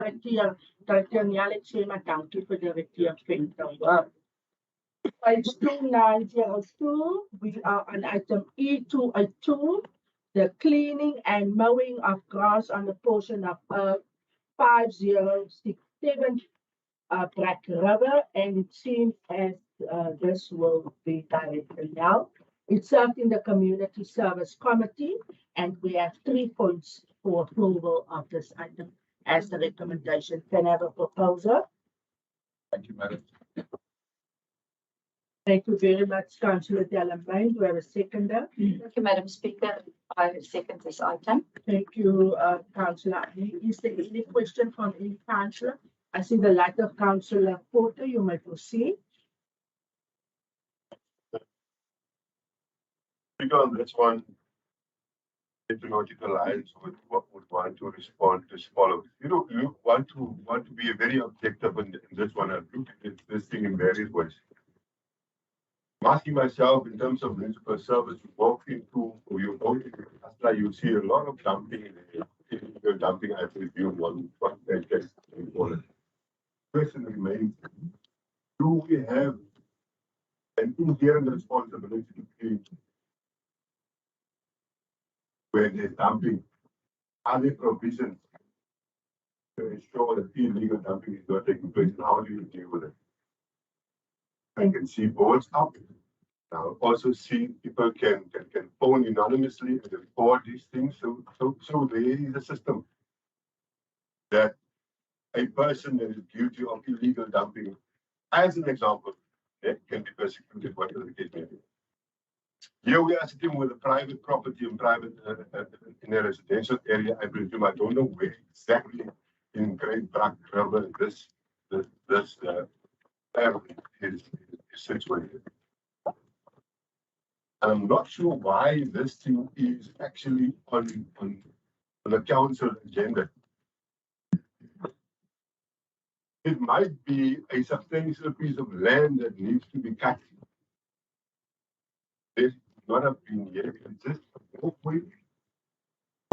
Directeur maar dankie vir die directeur. Page 2902, we are on item E282, the cleaning and mowing of grass on the portion of 5067 Black River, and it seems as this will be directed now. It served in the Community Service Committee, and we have 3 points for approval of this item as the recommendation. Can I have a proposer? Thank you, Madam. Thank you very much, Councillor Delamain. Do I have a seconder? Thank you, Madam Speaker. I second this item. Thank you, Councillor. Is there any question from any councillor? I see the light of Councillor Porter. You may proceed. On this one, technological lines would want to respond as follows. You want to be very objective in this one. I've looked at this thing in various ways. I'm asking myself in terms of municipal service, you walk into Asla, you see a lot of dumping, illegal dumping. I presume one case. Question remains: do we have an inherent responsibility to clean where there's dumping? Are there provisions to ensure that illegal dumping is not taking place? And how do you deal with it? I can see boards up. Now also see people can phone anonymously and report these things. So there is a system that a person that is guilty of illegal dumping, as an example, can be persecuted, whatever the case may be. Here we are sitting with a private property and private in a residential area. I presume, I don't know where exactly in Great Black River this family is situated. I'm not sure why this thing is actually on the council agenda. It might be a substantial piece of land that needs to be cut. There's not have been here. It's just hopefully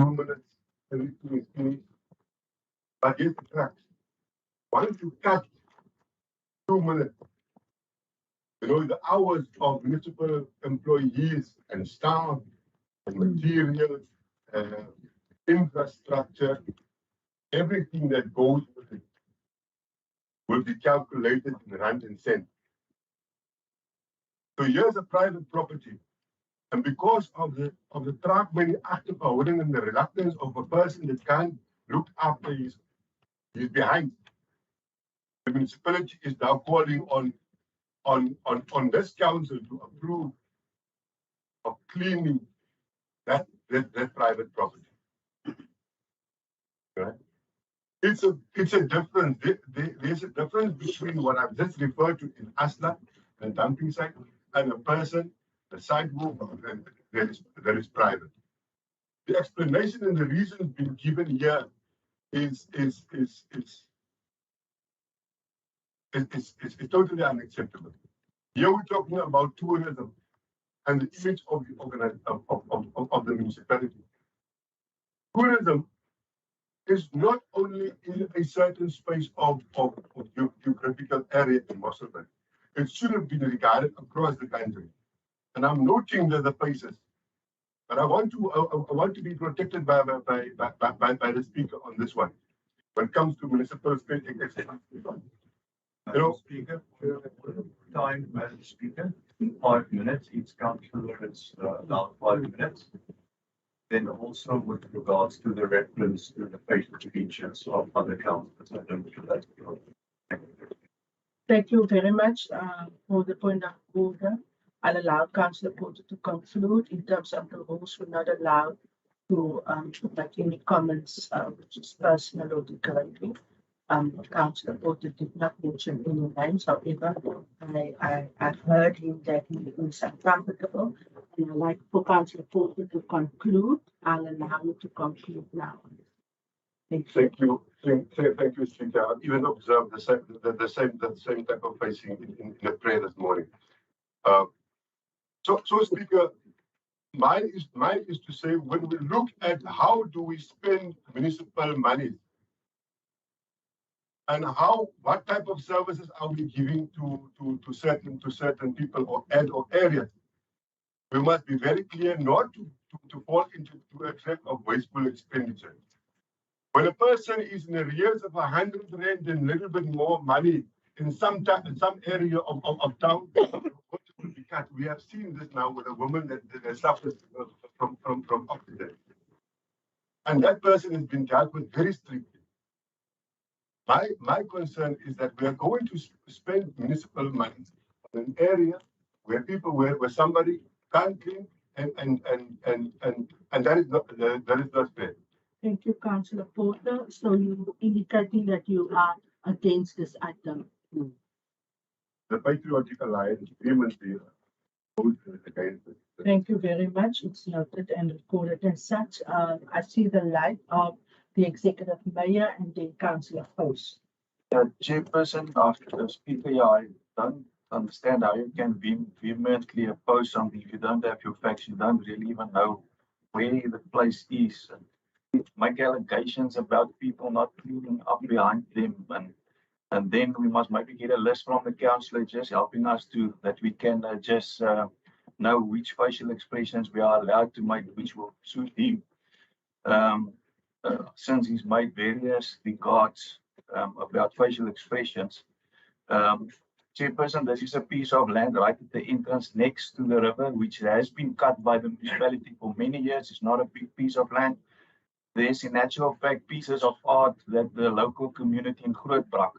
2 minutes, everything is finished. But here's the crux. Once you cut 2 minutes, the hours of municipal employees and staff and materials, infrastructure, everything that goes with it will be calculated in rand and cent. So here's a private property, and because of the Traakmany Act of Holding and the reluctance of a person that can't look after his behind, the municipality is now calling on this council to approve of cleaning that private property. Right? It's a difference. There's a difference between what I've just referred to in Asla and dumping site and a person, the sidewalk that is private. The explanation and the reasons being given here is totally unacceptable. Here we're talking about tourism and the image of the municipality. Tourism is not only in a certain space of geographical area in Mossel. It should have been regarded across the country. And I'm noting that the faces, but I want to be protected by the speaker on this one. When it comes to municipal space, Speaker, time, Madam Speaker, 5 minutes. Each councillor is allowed 5 minutes. Then also with regards to the reference to the facial features of other councillors, I don't feel that's Thank you very much for the point of order. I'll allow Councillor Porter to conclude. In terms of the rules, we're not allowed to make any comments which is personal or degrading. Councillor Porter did not mention any names. However, I've heard him that he is uncomfortable, and I'd like for Councillor Porter to conclude. I'll allow you to conclude now. Thank you. Thank you, Speaker. I even observed the same type of facing in the prayer this morning. So Speaker, mine is to say, when we look at how do we spend municipal money, And what type of services are we giving to certain people or areas? We must be very clear not to fall into a trap of wasteful expenditure. When a person is in arrears of 100 rand and a little bit more money in some area of town, we have seen this now with a woman that suffers from oxygen. And that person has been dealt with very strictly. My concern is that we are going to spend municipal money in an area where somebody can't clean and that is not fair. Thank you, Councillor Porter. So you indicating that you are against this item. The Patriotic Alliance vehemently voted against it. Thank you very much. It's noted and recorded as such. I see the light of the executive mayor and then Councillor Host. Chairperson, after the speaker, I don't understand how you can vehemently oppose something if you don't have your facts, you don't really even know where the place is. And make allegations about people not cleaning up behind them, and then we must maybe get a list from the councillor just helping us that we can just know which facial expressions we are allowed to make, which will suit him. Since he's made various regards about facial expressions. Chairperson, this is a piece of land right at the entrance next to the river, which has been cut by the municipality for many years. It's not a big piece of land. There's in actual fact pieces of art that the local community in Grootbrak,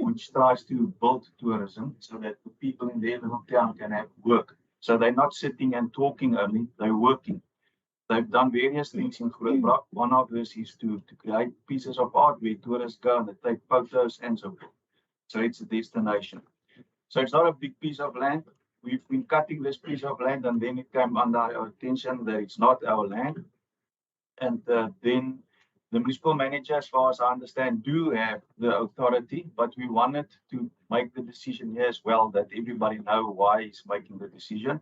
which tries to build tourism so that the people in their little town can have work. So they're not sitting and talking only, they're working. They've done various things in Grootbrak. One of this is to create pieces of art where tourists go and they take photos and so forth. So it's a destination. So it's not a big piece of land. We've been cutting this piece of land and then it came under our attention that it's not our land. And then the municipal manager, as far as I understand, do have the authority, but we wanted to make the decision here as well that everybody know why he's making the decision.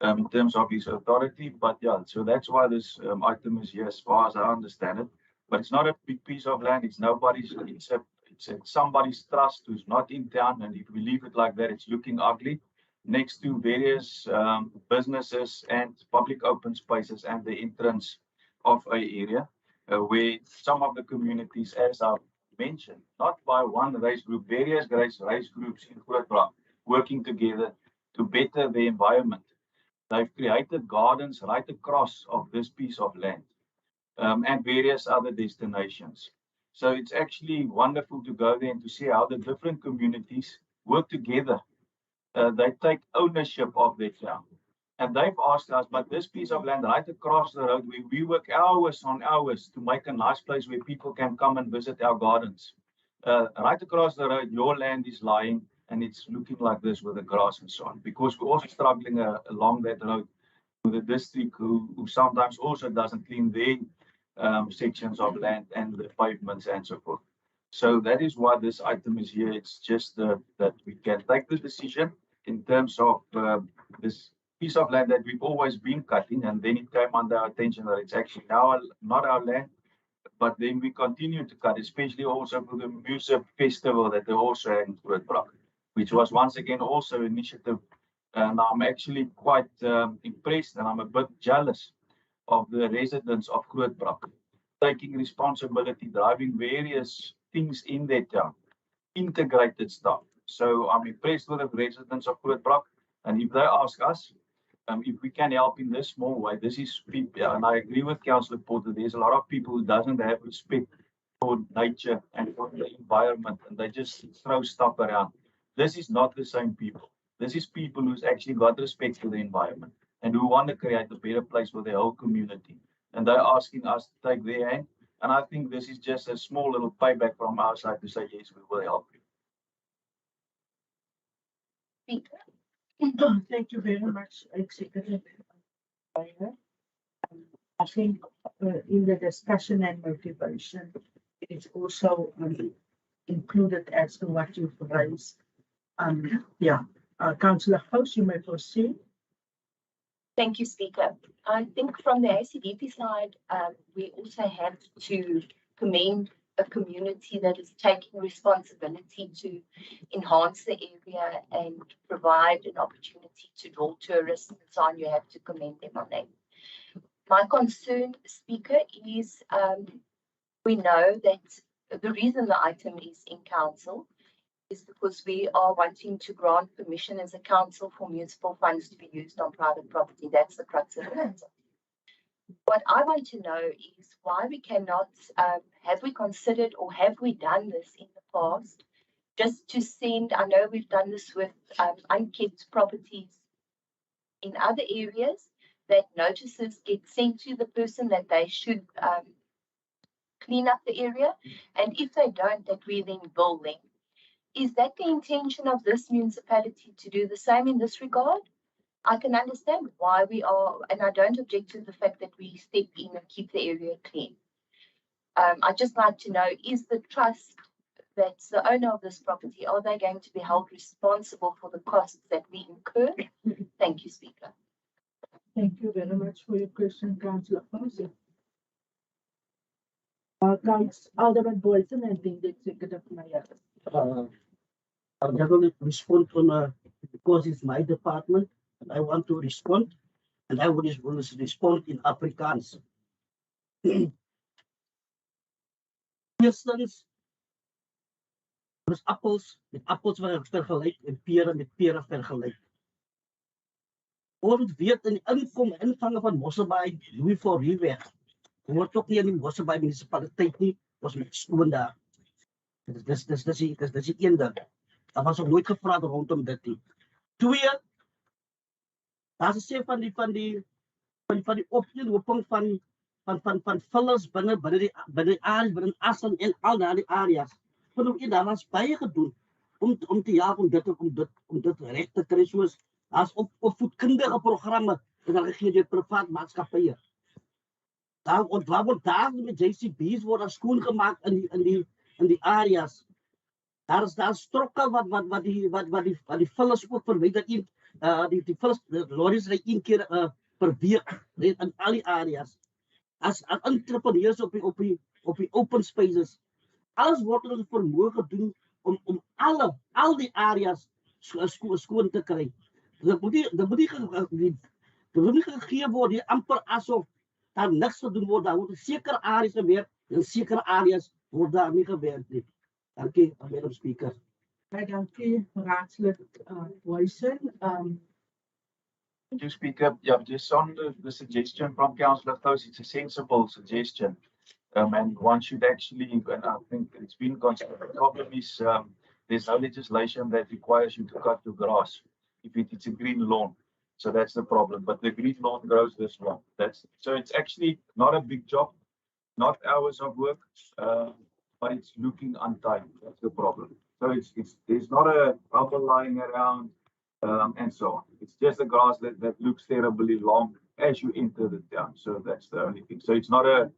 In terms of his authority, but yeah, so that's why this item is here as far as I understand it. But it's not a big piece of land, it's nobody's, it's somebody's trust who's not in town, and if we leave it like that, it's looking ugly next to various businesses and public open spaces and the entrance of an area where some of the communities, as I mentioned, not by one race group, various race groups in Grootbrak working together to better the environment. They've created gardens right across of this piece of land and various other destinations. So it's actually wonderful to go there and to see how the different communities work together. They take ownership of their town. And they've asked us, but this piece of land right across the road, we work hours on hours to make a nice place where people can come and visit our gardens. Right across the road, your land is lying and it's looking like this with the grass and so on, because we're also struggling along that road with the district who sometimes also doesn't clean their sections of land and the pavements and so forth. So that is why this item is here. It's just that we can take the decision in terms of this piece of land that we've always been cutting, and then it came under our attention that it's actually now not our land. But then we continue to cut, especially also for the music festival that they also had in Grootbrak, which was once again also an initiative. And I'm actually quite impressed and I'm a bit jealous of the residents of Grootbrak taking responsibility, driving various things in their town, integrated stuff. So I'm impressed with the residents of Grootbrak. And if they ask us, if we can help in this small way, this is people, and I agree with Councillor Porter, there's a lot of people who doesn't have respect for nature and for the environment, and they just throw stuff around. This is not the same people. This is people who's actually got respect for the environment and who want to create a better place for their whole community. And they're asking us to take their hand. And I think this is just a small little payback from our side to say, yes, we will help you. Thank you very much, Executive Mayor. I think in the discussion and motivation, it is also included as to what you've raised. Councillor House, you may proceed. Thank you, Speaker. I think from the ACDP side, we also have to commend a community that is taking responsibility to enhance the area and provide an opportunity to draw tourists and so on. You have to commend them on that. My concern, Speaker, is we know that the reason the item is in council is because we are wanting to grant permission as a council for municipal funds to be used on private property. That's the crux of it. What I want to know is why we cannot, have we considered or have we done this in the past, just to send, I know we've done this with unkept properties in other areas, that notices get sent to the person that they should clean up the area, and if they don't, that we then bill them. Is that the intention of this municipality to do the same in this regard? I can understand why we are, and I don't object to the fact that we step in and keep the area clean. I'd just like to know, is the trust that's the owner of this property, are they going to be held responsible for the costs that we incur? Thank you, Speaker. Thank you very much for your question, Councillor Mossel. Alderman Boyton and then the Executive Mayor. I'll definitely respond on because it's my department and I want to respond, and I will respond in Afrikaans. Eerstens, dus appels met appels worden vergelijk en peren met peren vergelijk. Ons weet in die ingangen van Mosselbaai, Louis voor Rieweg, hoort ook niet in die Mosselbaai municipaliteit nie, ons met skoon daar. Dis die een ding. Daar was ook nooit gevraagd rondom dit nie. Twee, daar is 'n sê van die opeenhoping van vullers binne die areas, binne Assen en al daardie areas. Daar was baie gedoen om te jaag om dit reg te kry, soos as opvoedkundige programme en dan gegee deur privaat maatskappye. Daar word daar met JCB's word skoon gemaak in die areas. Daar is strokke wat die vullers ook verwyder in die vullers lorries ry 1 keer per week in al die areas. As entrepreneurs op die open spaces. Alles word in vermoë gedoen om al die areas skoon te kry. Dit moet nie gegee word hier amper asof daar niks gedoen word. Daar word sekere areas gewerk en sekere areas word daar nie gewerk nie. Dankie, Madam Speaker. Baie dankie, Raadslid Boyton. Thank you, Speaker. Yeah, just on the suggestion from Councillor Close, it's a sensible suggestion. And one should actually, and I think it's been considered. The problem is there's no legislation that requires you to cut your grass if it's a green lawn. So that's the problem. But the green lawn grows this long. So it's actually not a big job, not hours of work, but it's looking untidy. That's the problem. So there's not a rubber lying around. And so on. It's just the grass that looks terribly long as you enter the town. So that's the only thing. So it's not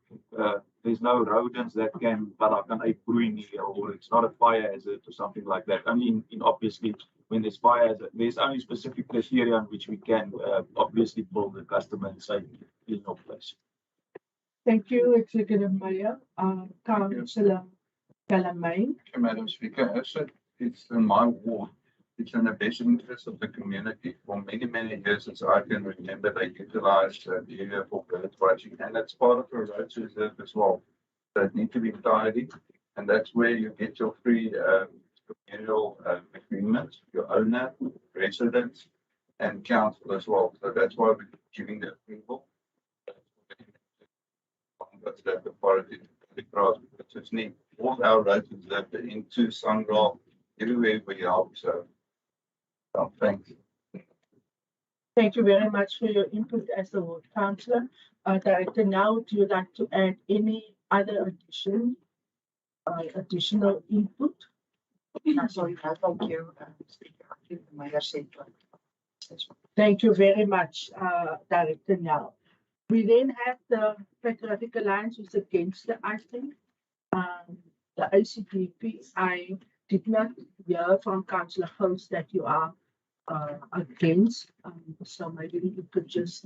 there's no rodents that can uitbroei here, or it's not a fire hazard or something like that. Only in obviously when there's fire hazard, there's only specific criteria in which we can obviously pull the customer and say in no place. Thank you, Executive Mayor. Councillor Calamine. Madam Speaker, as it's in my ward. It's in the best interest of the community. For many, many years since I can remember, they utilized the area for bird watching, and that's part of the road reserve as well. So it needs to be tidy, and that's where you get your free communal agreements, your owner, residents, and council as well. So that's why we're giving the approval. That's the authority to the grass, because it's neat. All our roads reserve into Sungraw, everywhere we help. So. Thanks. Thank you very much for your input as the ward councillor. Director, now would you like to add any other additional input? Sorry, no, thank you, Speaker. I think the Mayor said that. Thank you very much, Director. Now, we then have the Patriotic Alliance who's against the item. The ICDP, I did not hear from Councillor Host that you are against, so maybe you could just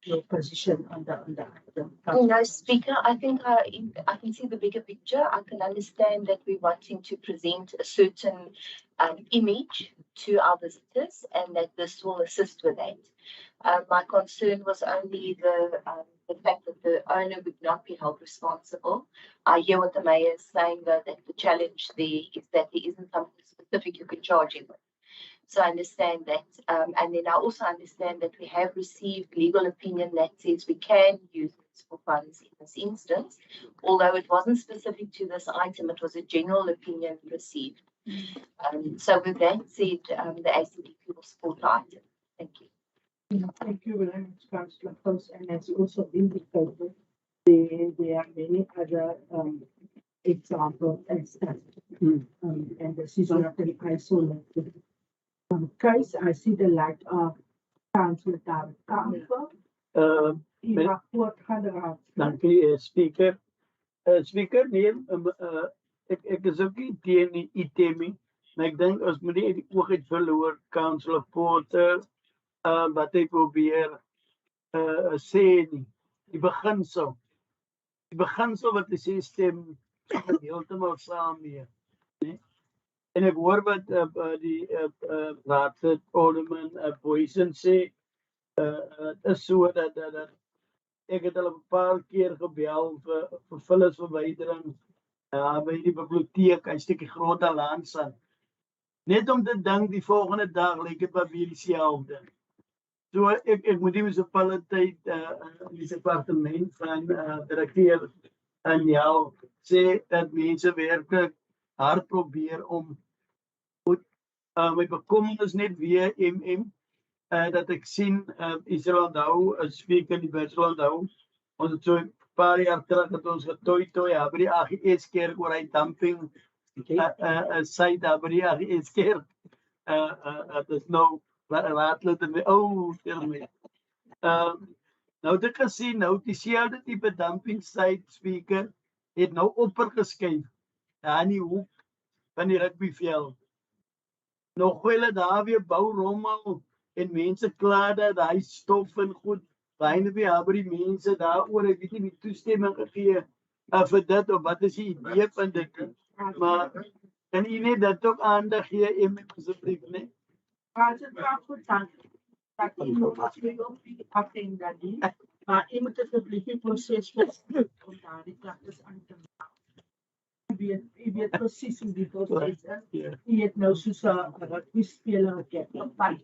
your position on the item. No, Speaker, I think I can see the bigger picture. I can understand that we're wanting to present a certain image to our visitors and that this will assist with that. My concern was only the fact that the owner would not be held responsible. I hear what the mayor is saying, though, that the challenge there is that there isn't something specific you can charge him with. So I understand that. And then I also understand that we have received legal opinion that says we can use municipal funds in this instance, although it wasn't specific to this item, it was a general opinion received. So with that said, the ACDP will support the item. Thank you. Thank you very much, Councillor Post. And as you also indicated, there are many other examples as that. And this is not an isolated case. I see the light of Councillor David Campbell. Die mag voortgaan, raad. Dankie, speaker. Speaker, nee, ek is ook nie teen die item nie, maar ek dink ons moet nie die oog uit verloor, Councillor Porter, wat hy probeer sê nie. Die beginsel wat hy sê stem heeltemal saam mee. Nee? En ek hoor wat die raadslid Alderman Boysen sê, is so dat ek het al 'n paar keer gebel vir vullisverwydering by die biblioteek, 'n stukkie grond aan Lansand. Net om te dink die volgende dag lyk dit maar weer dieselfde. So ek moet die munisipaliteit die departement van direkteur en jou sê dat mense werklik hard probeer om my bekommernis net weer dat ek sien Israel onthou, speaker die Israel onthou, ons het so 'n paar jaar terug dat ons getooi by die AGS kerk oor hy dumping site daar by die AGS kerk. Het is nou raadlid en terme. Nou het ek gesien, nou dieselfde tipe dumping site, speaker, het nou oppergeskuif daar in die hoek van die rugbyveld. Nog hulle daar weer bou rommel en mense kla dat hy stof en goed, byne by die mense daaroor, ek weet nie wie toestemming gegee vir dit, of wat is die idee van dit, maar kan jy net dat ook aandag gee, asseblief, nee? As het gaat goed, dan dat iemand wat weer op die afdeling dat die, maar je moet asseblief die proces om daar die klagtes aan te maken. Je weet precies hoe die proces is. Je het nou soos 'n rugby-speler gekry.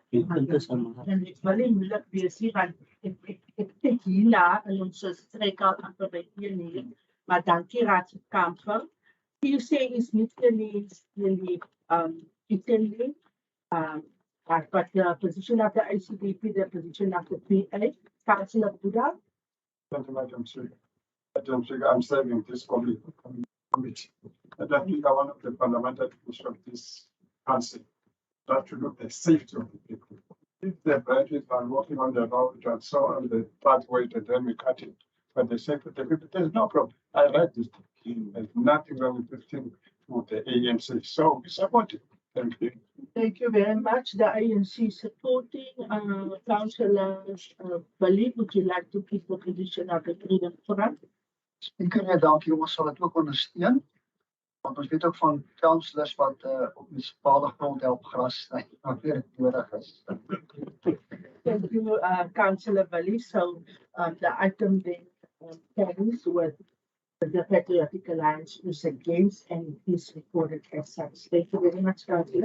En dit is wel moeilik besig want ek kyk hierna in ons streekout amper by hier neer. Maar dankie Raadslid Campbell. You say is niet really Italy, but the position of the ICDP, the position of the PA, Councillor Buddha. Thank you, Madam Speaker. Madam Speaker, I'm serving this committee. And I think one of the fundamental issues of this council that to look at the safety of the people. If the branches are walking on the road and so on the pathway, and then we cut it. But the safety of the people, there's no problem. I read this. There's nothing wrong with this thing with the ANC. So we support it. Thank you. Thank you very much. The ANC supporting Councillor Bali. Would you like to keep the position of the Freedom Front? Speaker, dankie. Ons sal dit ook ondersteun. Want ons weet ook van councillors wat op munisipale grond help gras sny, wat weer nodig is. Thank you, Councillor Bali. So the item then carries with the Patriotic Alliance is against and is recorded as such. Thank you very much, Councillor.